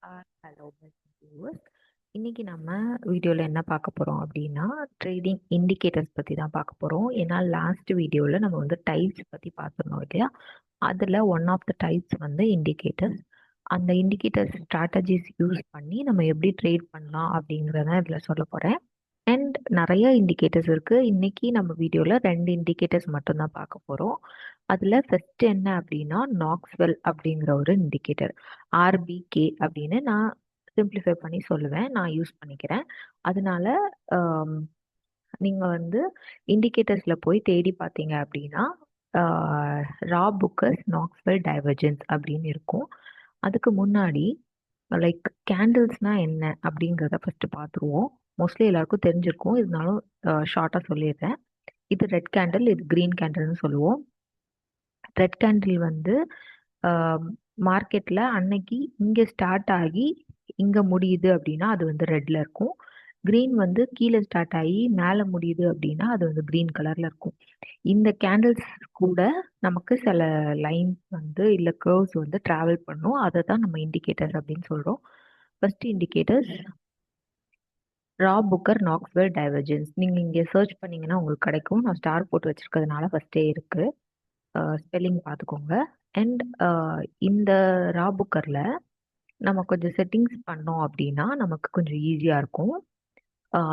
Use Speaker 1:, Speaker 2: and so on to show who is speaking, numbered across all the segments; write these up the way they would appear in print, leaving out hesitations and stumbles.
Speaker 1: Hello viewers. இன்னைக்கு நம்ம வீடியோவில் என்ன பார்க்க போகிறோம் அப்படின்னா ட்ரேடிங் இண்டிகேட்டர்ஸ் பற்றி தான் பார்க்க போகிறோம். ஏன்னா லாஸ்ட் வீடியோவில் நம்ம வந்து டைப்ஸ் பற்றி பார்த்துருந்தோம் இல்லையா. அதில் ஒன் ஆஃப் த டைப்ஸ் வந்து இண்டிகேட்டர்ஸ். அந்த இண்டிகேட்டர்ஸ் ஸ்ட்ராட்டஜிஸ் யூஸ் பண்ணி நம்ம எப்படி ட்ரேட் பண்ணலாம் அப்படிங்கிறத இதில் சொல்ல போகிறேன். அண்ட் நிறைய இண்டிகேட்டர்ஸ் இருக்குது. இன்னைக்கு நம்ம வீடியோவில் 2 இண்டிகேட்டர்ஸ் மட்டும்தான் பார்க்க போகிறோம். அதில் ஃபர்ஸ்ட் என்ன அப்படின்னா நாக்ஸ்வெல் அப்படிங்கிற ஒரு இண்டிகேட்டர், ஆர்பிகே அப்படின்னு நான் சிம்பிளிஃபை பண்ணி சொல்லுவேன், நான் யூஸ் பண்ணிக்கிறேன். அதனால நீங்கள் வந்து இண்டிகேட்டர்ஸில் போய் தேடி பார்த்தீங்க அப்படின்னா ரா புக்கர்ஸ் நாக்ஸ்வெல் டைவர்ஜென்ஸ் அப்படின்னு இருக்கும். அதுக்கு முன்னாடி லைக் கேண்டில்ஸ்னா என்ன அப்படிங்கிறத ஃபர்ஸ்ட் பார்த்துருவோம். மோஸ்ட்லி எல்லாருக்கும் தெரிஞ்சிருக்கும், இருந்தாலும் ஷார்ட்டாக சொல்லிடுறேன். இது ரெட் கேண்டில், இது கிரீன் கேண்டில்னு சொல்லுவோம். ரெட் கேண்டில் வந்து மார்க்கெட்டில் அன்னைக்கு இங்கே ஸ்டார்ட் ஆகி இங்கே முடியுது அப்படின்னா அது வந்து ரெட்டில் இருக்கும். க்ரீன் வந்து கீழே ஸ்டார்ட் ஆகி மேலே முடியுது அப்படின்னா அது வந்து க்ரீன் கலரில் இருக்கும். இந்த கேண்டில்ஸ் கூட நமக்கு சில லைன்ஸ் வந்து இல்லை கர்வ்ஸ் வந்து ட்ராவல் பண்ணும். அதை தான் நம்ம இண்டிகேட்டர்ஸ் அப்படின்னு சொல்கிறோம். ஃபர்ஸ்ட் இண்டிகேட்டர்ஸ் ரா புக்கர் நாக்ஸ்வெல் டைவர்ஜென்ஸ். நீங்கள் இங்கே சர்ச் பண்ணீங்கன்னா உங்களுக்கு கிடைக்கும். நான் ஸ்டார் போட்டு வச்சிருக்கிறதுனால ஃபர்ஸ்டே இருக்குது, ஸ்பெல்லிங் பார்த்துக்கோங்க. அண்ட் இந்த ரா புக்கரில் நம்ம கொஞ்சம் செட்டிங்ஸ் பண்ணோம் அப்படின்னா நமக்கு கொஞ்சம் ஈஸியாக இருக்கும்.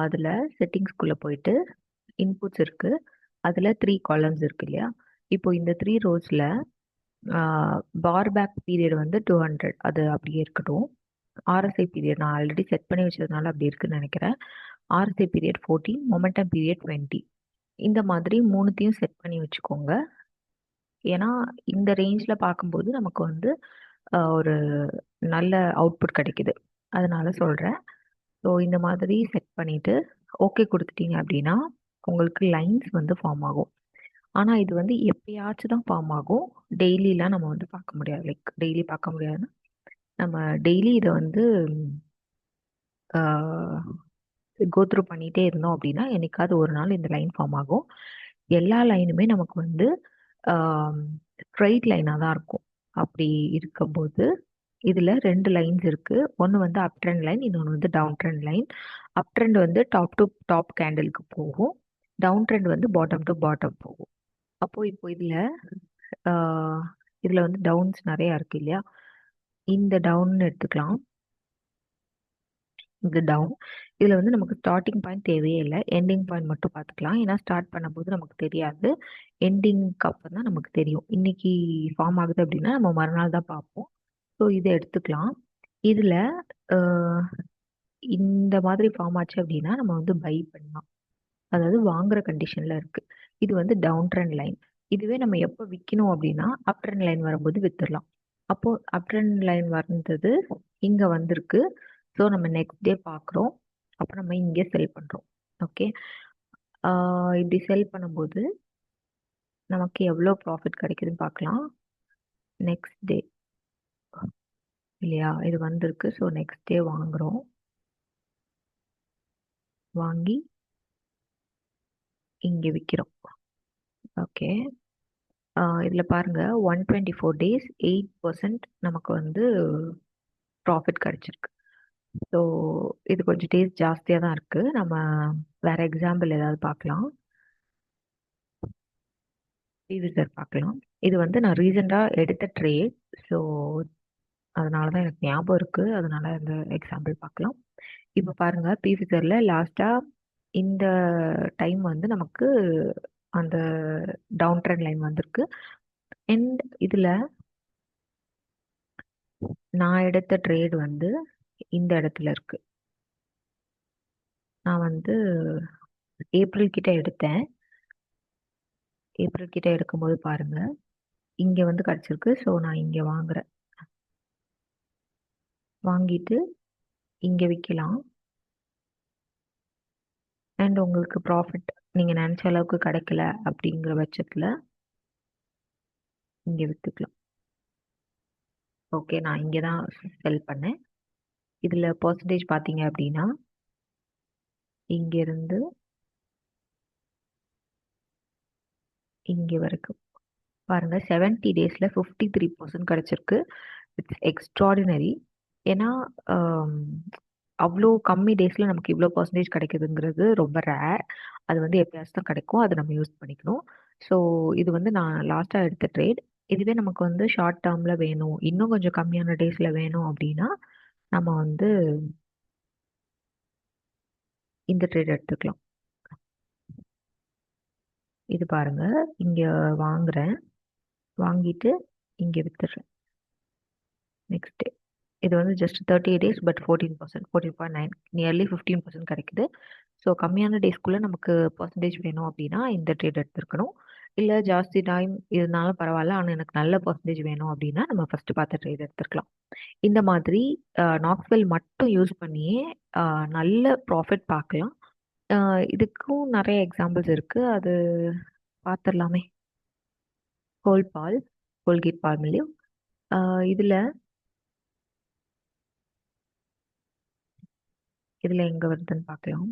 Speaker 1: அதில் செட்டிங்ஸ்குள்ளே போயிட்டு இன்புட்ஸ் இருக்குது, அதில் 3 காலம்ஸ் இருக்கு இல்லையா. இப்போ இந்த 3 ரோஸில் பார் பேக் பீரியட் வந்து 200, அது அப்படியே இருக்கட்டும். ஆர்எஸ்ஐ பீரியட் நான் ஆல்ரெடி செட் பண்ணி வச்சதுனால அப்படி இருக்குன்னு நினைக்கிறேன். RSI period 14, momentum period 20. இந்த மாதிரி மூணுத்தையும் செட் பண்ணி வச்சுக்கோங்க. ஏன்னா இந்த ரேஞ்சில் பார்க்கும்போது நமக்கு வந்து ஒரு நல்ல அவுட்புட் கிடைக்குது, அதனால சொல்கிறேன். ஸோ இந்த மாதிரி செட் பண்ணிவிட்டு ஓகே கொடுத்துட்டீங்க அப்படின்னா உங்களுக்கு லைன்ஸ் வந்து ஃபார்ம் ஆகும். ஆனால் இது வந்து எப்பயாச்சும் தான் ஃபார்ம் ஆகும். டெய்லிலாம் நம்ம வந்து பார்க்க முடியாது. லைக் டெய்லி பார்க்க முடியாதுன்னா நம்ம டெய்லி இதை வந்து கோத்ரூ பண்ணிகிட்டே இருந்தோம் அப்படின்னா என்னைக்காவது ஒரு நாள் இந்த லைன் ஃபார்ம் ஆகும். எல்லா லைனுமே நமக்கு வந்து ஸ்ட்ரைட் லைனாக தான் இருக்கும். அப்படி இருக்கும்போது இதில் 2 லைன்ஸ் இருக்குது. ஒன்று வந்து அப் ட்ரெண்ட் லைன், இன்னொன்று வந்து down trend line. Up trend வந்து டாப் டு டாப் கேண்டிலுக்கு போகும், டவுன் ட்ரெண்ட் வந்து பாட்டம் டு பாட்டம் போகும். அப்போது இப்போ இதில் வந்து டவுன்ஸ் நிறையா இருக்குது இல்லையா. இந்த டவுன் எடுத்துக்கலாம். இது டவுன். இதில் வந்து நமக்கு ஸ்டார்டிங் பாயிண்ட் தேவையே இல்லை, எண்டிங் பாயிண்ட் மட்டும் பார்த்துக்கலாம். ஏன்னா ஸ்டார்ட் பண்ணும்போது நமக்கு தெரியாது, எண்டிங்க்கு அப்புறம் தான் நமக்கு தெரியும். இன்னைக்கு ஃபார்ம் ஆகுது அப்படின்னா நம்ம மறுநாள் தான் பார்ப்போம். ஸோ இதை எடுத்துக்கலாம். இதில் இந்த மாதிரி ஃபார்ம் ஆச்சு அப்படின்னா நம்ம வந்து பை பண்ணலாம், அதாவது வாங்குற கண்டிஷனில் இருக்குது. இது வந்து டவுன் ட்ரெண்ட் லைன். இதுவே நம்ம எப்போ விற்கணும் அப்படின்னா அப் ட்ரெண்ட் லைன் வரும்போது விற்றுடலாம். அப்போது அப் ட்ரெண்ட் லைன் வந்தது இங்கே வந்திருக்கு. ஸோ நம்ம நெக்ஸ்ட் டே பார்க்குறோம், அப்போ நம்ம இங்கே செல் பண்ணுறோம். ஓகே, இப்படி செல் பண்ணும்போது நமக்கு எவ்வளோ ப்ராஃபிட் கிடைக்குதுன்னு பார்க்கலாம். நெக்ஸ்ட் டே இல்லையா, இது வந்திருக்கு. ஸோ நெக்ஸ்ட் டே வாங்குகிறோம், வாங்கி இங்கே விற்கிறோம். ஓகே, இதில் பாருங்கள் 124 days 8% நமக்கு வந்து ப்ராஃபிட் கிடச்சிருக்கு. ஸோ இது கொஞ்சம் டேஸ் ஜாஸ்தியாக தான் இருக்குது. நம்ம வேறு எக்ஸாம்பிள் ஏதாவது பார்க்கலாம். ப்ரீவியஸர் பார்க்கலாம். இது வந்து நான் ரீசெண்டாக எடுத்த ட்ரேட், ஸோ அதனால தான் எனக்கு ஞாபகம் இருக்குது, அதனால இந்த எக்ஸாம்பிள் பார்க்கலாம். இப்போ பாருங்கள், ப்ரீவியஸரில் லாஸ்ட்டாக இந்த டைம் வந்து நமக்கு அந்த டவுன் ட்ரெண்ட் லைன் வந்திருக்கு. அண்ட் இதில் நான் எடுத்த ட்ரேட் வந்து இந்த இடத்துல இருக்கு. நான் வந்து ஏப்ரல் கிட்ட எடுத்தேன். ஏப்ரல் கிட்ட எடுக்கும்போது பாருங்க இங்க வந்து கிடைச்சிருக்கு. ஸோ நான் இங்க வாங்குறேன், வாங்கிட்டு இங்க விற்கலாம். அண்ட் உங்களுக்கு ப்ராஃபிட் நீங்க நினைச்ச அளவுக்கு கிடைக்கல அப்படிங்கிற பட்சத்துல இங்க வித்துக்கலாம். ஓகே, நான் இங்கே தான் செல் பண்ணேன். இதுல பர்சன்டேஜ் பார்த்தீங்க அப்படின்னா இங்கிருந்து இங்கே வரைக்கும் பாருங்க, 70 daysல 53% கிடைச்சிருக்கு. It's extraordinary. ஏன்னா அவ்வளோ கம்மி டேஸில் நமக்கு இவ்வளோ பர்சன்டேஜ் கிடைக்குதுங்கிறது ரொம்ப ரேர். அது வந்து எப்பயாச்சும் தான் கிடைக்கும். அதை நம்ம யூஸ் பண்ணிக்கணும். ஸோ இது வந்து நான் லாஸ்ட்டாக எடுத்த ட்ரேட். இதுவே நமக்கு வந்து ஷார்ட் டேர்மில் வேணும், இன்னும் கொஞ்சம் கம்மியான டேஸில் வேணும் அப்படின்னா நம்ம வந்து இந்த ட்ரேட் எடுத்துக்கலாம். இது பாருங்க, இங்க வாங்குறேன், வாங்கிட்டு இங்க வித்துடுறேன் நெக்ஸ்ட் டே. இது வந்து ஜஸ்ட் 30 டேஸ், பட் 14%, 14.9, நியர்லி 15% கிடைக்குது. ஸோ கம்மியான டேஸ்க்குள்ளே நமக்கு பர்சன்டேஜ் வேணும் அப்படின்னா இந்த ட்ரேட் எடுத்துருக்கணும். இல்லை ஜாஸ்தி டைம் இருந்தாலும் பரவாயில்ல, ஆனால் எனக்கு நல்ல பர்சன்டேஜ் வேணும் அப்படின்னா நம்ம ஃபஸ்ட்டு பார்த்த ட்ரேட் எடுத்துருக்கலாம். இந்த மாதிரி நாக்ஸ்வெல் மட்டும் யூஸ் பண்ணியே நல்ல ப்ராஃபிட் பார்க்கலாம். இதுக்கும் நிறைய எக்ஸாம்பிள்ஸ் இருக்குது, அது பார்த்துடலாமே. கோல்கேட் பால்மொலிவ். இதில் எங்கே வருதுன்னு பார்க்கலாம்.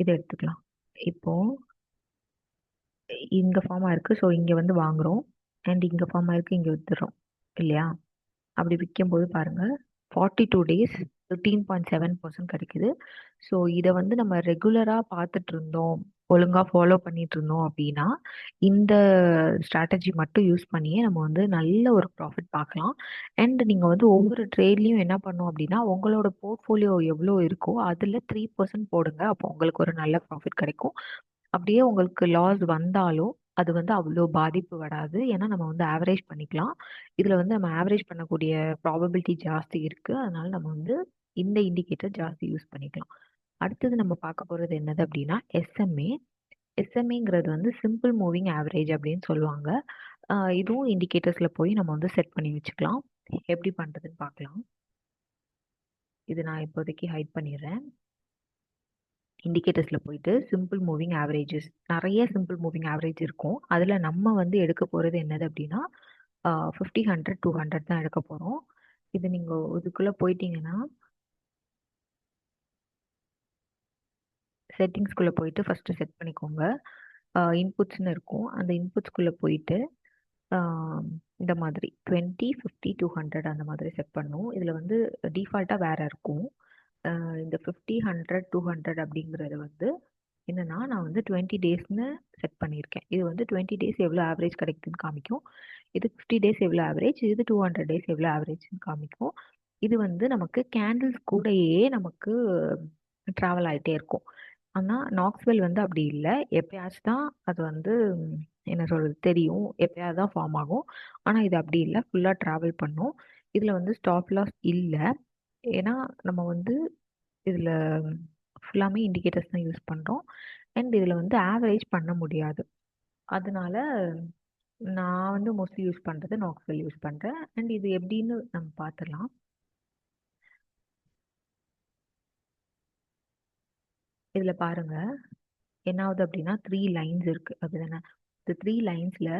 Speaker 1: இதை எடுத்துக்கலாம். இப்போ இங்கே ஃபார்ம் ஆயிருக்கு, ஸோ இங்கே வந்து வாங்குறோம், அண்ட் இங்கே ஃபார்ம் ஆயிருக்கு, இங்கே வித்துடுறோம் இல்லையா? அப்படி விற்கும்போது பாருங்க, 42 டேஸ் 13.7% கிடைக்குது. ஸோ இதை வந்து நம்ம ரெகுலராக பார்த்துட்டு இருந்தோம், ஒழுங்காக ஃபாலோ பண்ணிட்டு இருந்தோம் அப்படின்னா இந்த ஸ்ட்ராட்டஜி மட்டும் யூஸ் பண்ணியே நம்ம வந்து நல்ல ஒரு ப்ராஃபிட் பார்க்கலாம். அண்ட் நீங்கள் வந்து ஒவ்வொரு ட்ரேட்லையும் என்ன பண்ணோம் அப்படின்னா உங்களோட போர்ட்ஃபோலியோ எவ்வளோ இருக்கோ அதில் 3% போடுங்க. அப்போ உங்களுக்கு ஒரு நல்ல ப்ராஃபிட் கிடைக்கும். அப்படியே உங்களுக்கு லாஸ் வந்தாலும் அது வந்து அவ்வளோ பாதிப்பு வராது. ஏன்னா நம்ம வந்து ஆவரேஜ் பண்ணிக்கலாம். இதில் வந்து நம்ம ஆவரேஜ் பண்ணக்கூடிய ப்ராபபிலிட்டி ஜாஸ்தி இருக்குது. அதனால நம்ம வந்து இந்த இண்டிகேட்டர் ஜாஸ்தி யூஸ் பண்ணிக்கலாம். அடுத்தது நம்ம பார்க்க போகிறது என்னது அப்படின்னா எஸ்எம்ஏ. எஸ்எம்ஏங்கிறது வந்து சிம்பிள் மூவிங் ஆவரேஜ் அப்படின்னு சொல்லுவாங்க. இதுவும் இண்டிகேட்டர்ஸில் போய் நம்ம வந்து செட் பண்ணி வச்சுக்கலாம். எப்படி பண்ணுறதுன்னு பார்க்கலாம். இது நான் இப்போதைக்கு ஹைட் பண்ணிடுறேன். இண்டிகேட்டர்ஸில் போயிட்டு சிம்பிள் மூவிங் ஆவரேஜஸ், நிறைய சிம்பிள் மூவிங் ஆவரேஜ் இருக்கும். அதில் நம்ம வந்து எடுக்க போகிறது என்னது அப்படின்னா 50, 100, 200 தான் எடுக்க போகிறோம். இது நீங்கள் இதுக்குள்ளே போயிட்டீங்கன்னா செட்டிங்ஸ்குள்ளே போயிட்டு ஃபஸ்ட்டு செட் பண்ணிக்கோங்க. இன்புட்ஸ்னு இருக்கும், அந்த இன்புட்ஸ்குள்ளே போயிட்டு இந்த மாதிரி 20, 50, 200 அந்த மாதிரி செட் பண்ணும். இதில் வந்து டிஃபால்ட்டாக வேறு இருக்கும். இந்த 50, 100, 200 அப்படிங்கிறது வந்து என்னன்னா நான் வந்து 20 டேஸ்னு செட் பண்ணியிருக்கேன். இது வந்து 20 டேஸ் எவ்வளோ ஆவரேஜ் கிடைக்குதுன்னு காமிக்கும். இது 50 டேஸ் எவ்வளோ ஆவரேஜ், இது 200 டேஸ் எவ்வளோ ஆவரேஜ்னு காமிக்கும். இது வந்து நமக்கு கேண்டில்ஸ் கூடயே நமக்கு ட்ராவல் ஆகிட்டே இருக்கும். ஆனால் நாக்ஸ்வெல் வந்து அப்படி இல்லை. எப்பயாச்சும் தான் அது வந்து என்ன சொல்கிறது தெரியும், எப்பயாவது தான் ஃபார்ம் ஆகும். ஆனால் இது அப்படி இல்லை, ஃபுல்லாக ட்ராவல் பண்ணும். இதில் வந்து ஸ்டாப் லாஸ் இல்லை. ஏன்னா நம்ம வந்து இதில் ஃபுல்லாமே இண்டிகேட்டர்ஸ் தான் யூஸ் பண்ணுறோம். அண்ட் இதில் வந்து ஆவரேஜ் பண்ண முடியாது. அதனால நான் வந்து மோஸ்ட்லி யூஸ் பண்ணுறது நாக்ஸ்வெல் யூஸ் பண்ணுறேன். அண்ட் இது எப்படின்னு நம்ம பார்த்துடலாம். இதில் பாருங்க என்ன ஆகுது அப்படின்னா 3 லைன்ஸ் இருக்குது அப்படிதானே. இந்த 3 லைன்ஸில்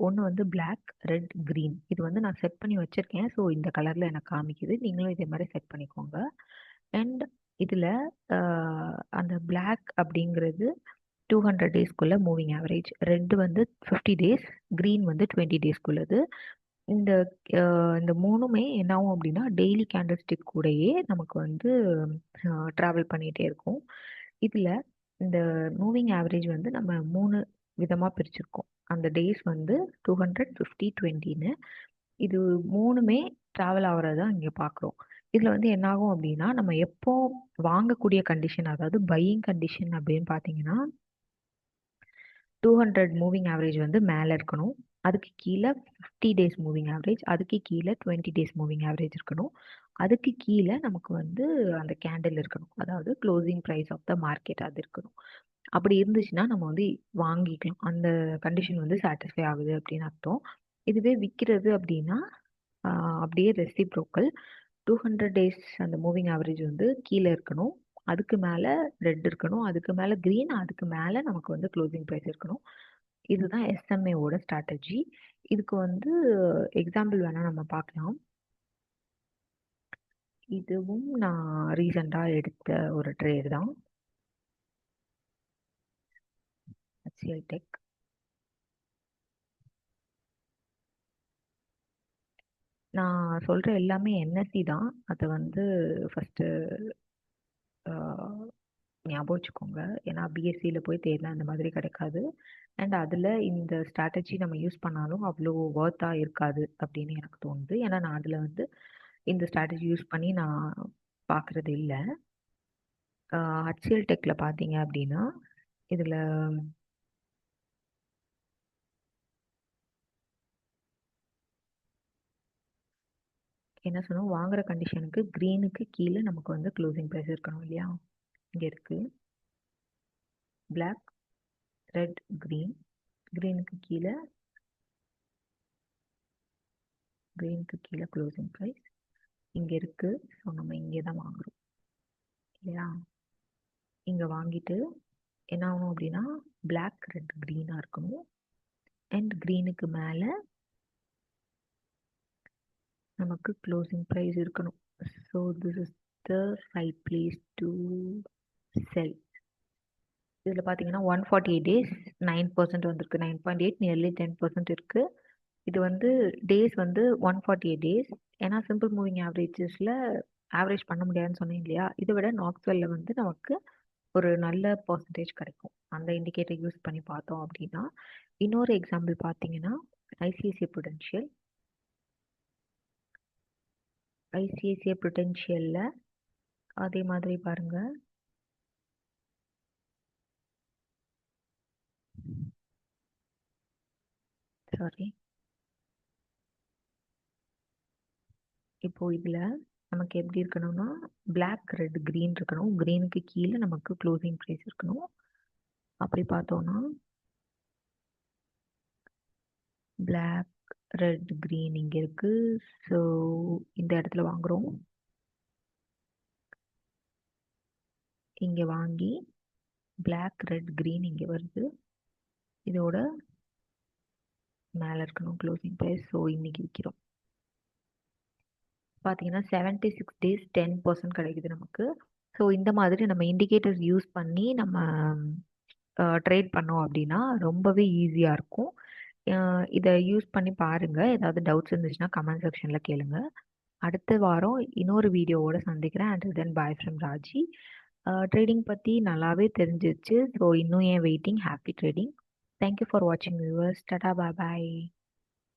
Speaker 1: ஒன்று வந்து பிளாக், ரெட், க்ரீன். இது வந்து நான் செட் பண்ணி வச்சுருக்கேன். ஸோ இந்த கலரில் எனக்கு காமிக்குது. நீங்களும் இதே மாதிரி செட் பண்ணிக்கோங்க. அண்ட் இதில் அந்த பிளாக் அப்படிங்கிறது 200 டேஸ்க்குள்ள மூவிங் ஆவரேஜ், ரெட் வந்து 50 டேஸ், க்ரீன் வந்து 20 டேஸ்க்குள்ளது. இந்த இந்த மூணுமே என்ன ஆகும் அப்படின்னா டெய்லி கேண்டில் ஸ்டிக் கூடயே நமக்கு வந்து ட்ராவல் பண்ணிகிட்டே இருக்கும். இதில் இந்த மூவிங் ஆவரேஜ் வந்து நம்ம 3 விதமாக பிரிச்சிருக்கோம். அந்த டேஸ் வந்து 200, 50, 20ன்னு. இது மூணுமே ட்ராவல் ஆகிறது தான் இங்கே பார்க்குறோம். இதில் வந்து என்னாகும் அப்படின்னா நம்ம எப்போ வாங்கக்கூடிய கண்டிஷன், அதாவது பையிங் கண்டிஷன் அப்படின்னு பார்த்தீங்கன்னா 200 மூவிங் ஆவரேஜ் வந்து மேலே இருக்கணும். அதுக்கு கீழே 50 டேஸ் மூவிங் ஆவரேஜ், அதுக்கு கீழே 20 டேஸ் மூவிங் ஆவரேஜ் இருக்கணும். அதுக்கு கீழே நமக்கு வந்து அந்த கேண்டில் இருக்கணும், அதாவது closing price of the market அது இருக்கணும். அப்படி இருந்துச்சுன்னா நம்ம வந்து வாங்கிக்கலாம். அந்த கண்டிஷன் வந்து சாட்டிஸ்ஃபை ஆகுது அப்படின்னு அர்த்தம். இதுவே விற்கிறது அப்படின்னா அப்படியே ரெசிப்ரோக்கல். 200 டேஸ் அந்த மூவிங் ஆவரேஜ் வந்து கீழே இருக்கணும், அதுக்கு மேலே ரெட் இருக்கணும், அதுக்கு மேலே க்ரீன், அதுக்கு மேலே நமக்கு வந்து க்ளோசிங் ப்ரைஸ் இருக்கணும். இதுதான் எஸ்எம்ஏவோட ஸ்ட்ராட்டஜி. இதுக்கு வந்து எக்ஸாம்பிள் வேணால் நம்ம பார்க்கலாம். இதுவும் நான் ரீசெண்டாக எடுத்த ஒரு ட்ரேட் தான், HCL Tech. நான் சொல்ற எல்லாமே என்எஸ்சி தான். அத வந்து ஃபர்ஸ்ட்டு ஆ ஞாபகம் வச்சுக்கோங்க. ஏன்னா பிஎஸ்சில போய் தேடுனா இந்த மாதிரி கிடைக்காது. அண்ட் அதில இந்த ஸ்ட்ராட்டஜி நம்ம யூஸ் பண்ணாலும் அவ்வளோ வொர்த்தா இருக்காது அப்படின்னு எனக்கு தோணுது. ஏன்னா நான் அதில வந்து இந்த ஸ்ட்ராட்டஜி யூஸ் பண்ணி நான் பார்க்குறது இல்ல. ஹச்சிஎல் டெக்ல பார்த்தீங்க அப்படின்னா, இதில என்ன சொன்னோம், வாங்குற கண்டிஷனுக்கு கிரீனுக்கு கீழ நமக்கு வந்து க்ளோசிங் பிரைஸ் இருக்கணும் இல்லையா? இங்க இருக்கு. Black, red, green. கிரீனுக்கு கீழ க்ளோசிங் பிரைஸ் இங்க இருக்கு. ஸோ நம்ம இங்கே தான் வாங்குறோம் இல்லையா? இங்க வாங்கிட்டு என்ன ஆகணும் அப்படின்னா, பிளாக், ரெட், கிரீனா இருக்கணும். அண்ட் கிரீனுக்கு மேல நமக்கு க்ளோசிங் பிரைஸ் இருக்கணும். So this is the right place to sell. இதில் பார்த்தீங்கன்னா 148 டேஸ் 9% வந்திருக்கு. 9.8 நியர்லி 10% இருக்கு. இது வந்து டேஸ் வந்து 148 டேஸ். ஏன்னா சிம்பிள் மூவிங் ஆவரேஜஸில் ஆவரேஜ் பண்ண முடியாதுன்னு சொன்னேன் இல்லையா? இதை விட நாக்ஸ்வெல்ல வந்து நமக்கு ஒரு நல்ல பர்சன்டேஜ் கிடைக்கும். அந்த இண்டிகேட்டர் யூஸ் பண்ணி பார்த்தோம் அப்படின்னா, இன்னொரு எக்ஸாம்பிள் பார்த்தீங்கன்னா ஐசிஐசிஐ ப்ருடென்ஷியல். ஐசிஐசிஐ ப்ருடென்ஷியல்ல அதே மாதிரி பாருங்க. சாரி, இப்போ இதுல நமக்கு எப்படி இருக்கணும்னா, பிளாக், ரெட், கிரீன் இருக்கணும். கிரீனுக்கு கீழே நமக்கு க்ளோசிங் ப்ரைஸ் இருக்கணும். அப்படி பார்த்தோம்னா பிளாக், ரெட், கிரீன் இங்க இருக்கு. ஸோ இந்த இடத்துல வாங்குறோம். இங்க வாங்கி பிளாக், ரெட், கிரீன் இங்க வருது. இதோட மேல இருக்கணும் க்ளோசிங் ப்ரைஸ். ஸோ இன்னைக்கு விற்கிறோம். பார்த்தீங்கன்னா 76 டேஸ் 10% கிடைக்குது நமக்கு. ஸோ இந்த மாதிரி நம்ம இண்டிகேட்டர்ஸ் யூஸ் பண்ணி நம்ம ட்ரேட் பண்ணோம் அப்படின்னா ரொம்பவே ஈஸியாக இருக்கும். இதை யூஸ் பண்ணி பாருங்க. ஏதாவது டவுட்ஸ் இருந்துச்சுன்னா கமெண்ட் செக்ஷனில் கேளுங்க. அடுத்த வாரம் இன்னொரு வீடியோவோட சந்திக்கிறேன். And then bye from Raji. Trading பற்றி நல்லாவே தெரிஞ்சிருச்சு. ஸோ இன்னும் ஏன் waiting? Happy trading. Thank you for வாட்சிங் வியூவர்ஸ். டாடா, பாய் பாய்.